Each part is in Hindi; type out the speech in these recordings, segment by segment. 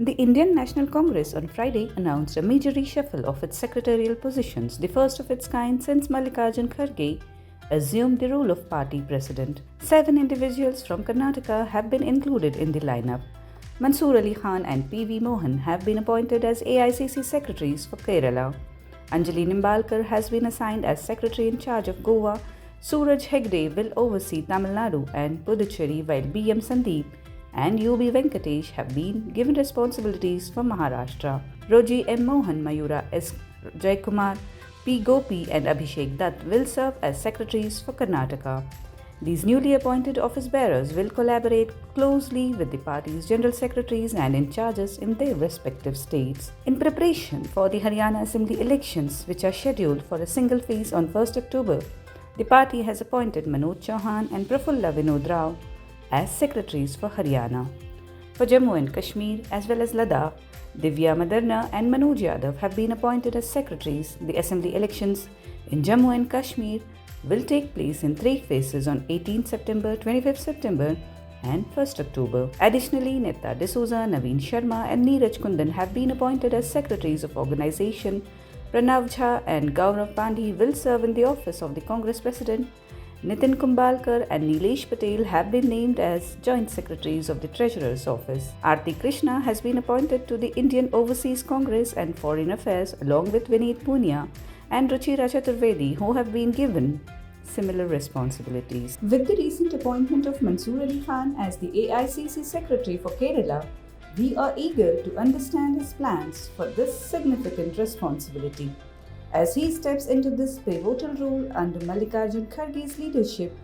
The Indian National Congress on Friday announced a major reshuffle of its secretarial positions, the first of its kind since Mallikarjun Kharge assumed the role of party president. 7 individuals from Karnataka have been included in the lineup. Mansoor Ali Khan and P.V. Mohan have been appointed as AICC secretaries for Kerala. Anjali Nimbalkar has been assigned as secretary in charge of Goa. Suraj Hegde will oversee Tamil Nadu and Puducherry, while B.M. Sandeep and U.B. Venkatesh have been given responsibilities for Maharashtra. Roji M. Mohan, Mayura S. Jaykumar, P. Gopi and Abhishek Dutt will serve as secretaries for Karnataka. These newly appointed office bearers will collaborate closely with the party's general secretaries and in charges in their respective states. In preparation for the Haryana Assembly elections, which are scheduled for a single phase on 1st October, the party has appointed Manoj Chauhan and Prafulla Vinod Rao as secretaries for Haryana. For Jammu and Kashmir as well as Ladakh, Divya Madarna and Manoj Yadav have been appointed as secretaries. The assembly elections in Jammu and Kashmir will take place in 3 phases on 18 September, 25 September and 1st October. Additionally, Netta D'Souza, Naveen Sharma and Neeraj Kundan have been appointed as secretaries of organization. Pranav Jha and Gaurav Pandey will serve in the office of the Congress President. Nitin Kumbalkar and Nilesh Patel have been named as joint secretaries of the Treasurer's Office. Aarti Krishna has been appointed to the Indian Overseas Congress and Foreign Affairs along with Vineet Punia and Ruchira Chaturvedi, who have been given similar responsibilities. With the recent appointment of Mansoor Ali Khan as the AICC Secretary for Kerala, we are eager to understand his plans for this significant responsibility. As he steps into this pivotal role under Mallikarjun Kharge's leadership,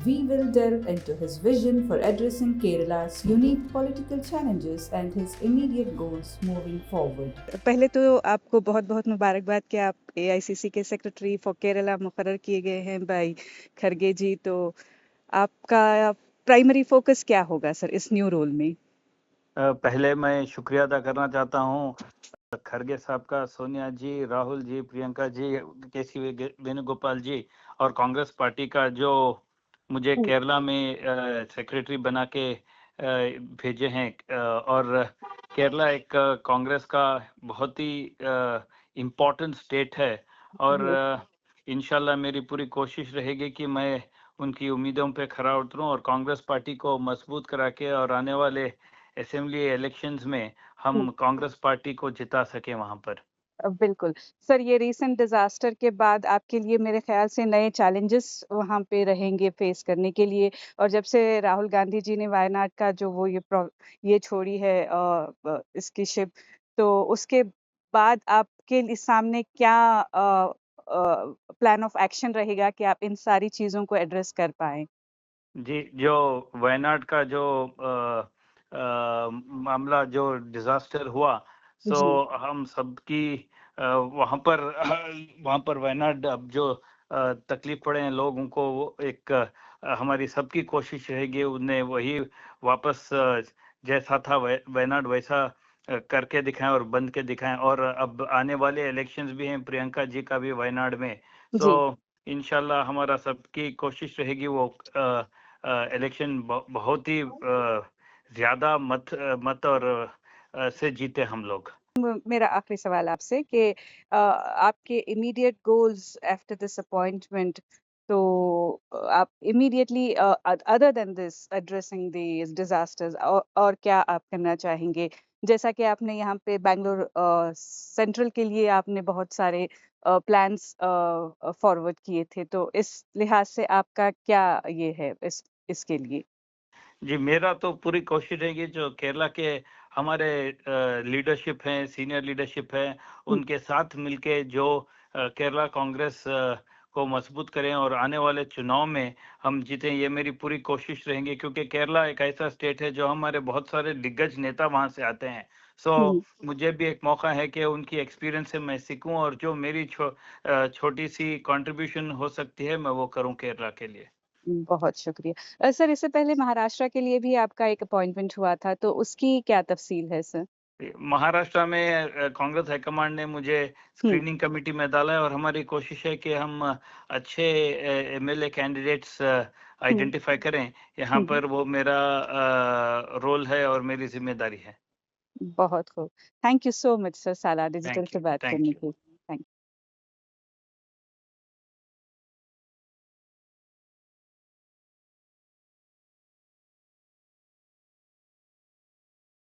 we will delve into his vision for addressing Kerala's unique political challenges and his immediate goals moving forward. पहले तो आपको बहुत बहुत मुबारकबाद कि आप AICC के सेक्रेटरी फॉर केरला मुकर्रर किए गए हैं भाई खरगे जी। तो आपका प्राइमरी फोकस क्या होगा सर इस न्यू रोल में? पहले मैं शुक्रिया अदा करना चाहता हूँ खरगे साहब का, सोनिया जी, राहुल जी, प्रियंका जी, केसी वेणुगोपाल जी और कांग्रेस पार्टी का जो मुझे केरला में सेक्रेटरी बना के भेजे हैं। और केरला एक कांग्रेस का बहुत ही इम्पोर्टेंट स्टेट है और इंशाल्लाह मेरी पूरी कोशिश रहेगी कि मैं उनकी उम्मीदों पे खरा उतरूं और कांग्रेस पार्टी को मजबूत करा के और आने वाले असेंबली इलेक्शंस में हम कांग्रेस पार्टी को जिता सके वहां पर। बिल्कुल सर, ये रीसेंट डिजास्टर के बाद आपके लिए मेरे ख्याल से नए चैलेंजेस वहां पे रहेंगे फेस करने के लिए। और जब से राहुल गांधी जी ने वायनाड का जो वो ये छोड़ी है इसकी शिप, तो उसके बाद आपके सामने क्या प्लान ऑफ एक्शन रहेगा कि आप इन सारी चीजों को एड्रेस कर पाए? जी, जो वायनाड का जो मामला जो डिजास्टर हुआ, सो हम सबकी वहां पर वायनाड अब जो तकलीफ पड़े हैं लोगों को, वो एक हमारी सबकी कोशिश रहेगी उन्हें वही वापस जैसा था वायनाड वैसा करके दिखाएं और बंद के दिखाएं। और अब आने वाले इलेक्शंस भी हैं, प्रियंका जी का भी वायनाड में, तो इंशाल्लाह हमारा सबकी कोशिश रहेगी वो इलेक्शन बहुत ही ज्यादा मत और से जीते हम लोग। मेरा आखिरी सवाल आपसे कि आपके immediate goals after this appointment, तो आप immediately other than this addressing these disasters और क्या आप करना चाहेंगे? जैसा कि आपने यहाँ पे बैंगलोर सेंट्रल के लिए आपने बहुत सारे प्लान्स फॉरवर्ड किए थे, तो इस लिहाज से आपका क्या ये है इसके लिए? जी, मेरा तो पूरी कोशिश रहेगी जो केरला के हमारे लीडरशिप हैं, सीनियर लीडरशिप है, उनके साथ मिलके जो केरला कांग्रेस को मजबूत करें और आने वाले चुनाव में हम जीतें, ये मेरी पूरी कोशिश रहेंगी। क्योंकि केरला एक ऐसा स्टेट है जो हमारे बहुत सारे दिग्गज नेता वहां से आते हैं। सो मुझे भी एक मौका है कि उनकी एक्सपीरियंस से मैं सीखूं और जो मेरी छोटी सी कंट्रीब्यूशन हो सकती है मैं वो करूं केरला के लिए। बहुत शुक्रिया सर। इससे पहले महाराष्ट्र के लिए भी आपका एक अपॉइंटमेंट हुआ था, तो उसकी क्या तफसील है सर? महाराष्ट्र में कांग्रेस हाईकमांड ने मुझे स्क्रीनिंग कमेटी में डाला है और हमारी कोशिश है कि हम अच्छे एमएलए कैंडिडेट्स आइडेंटिफाई करें। यहाँ पर वो मेरा रोल है और मेरी जिम्मेदारी है। बहुत खूब। Thank you so much sir, साला डिजिटल थैंक से यू बात थैंक करने यू की।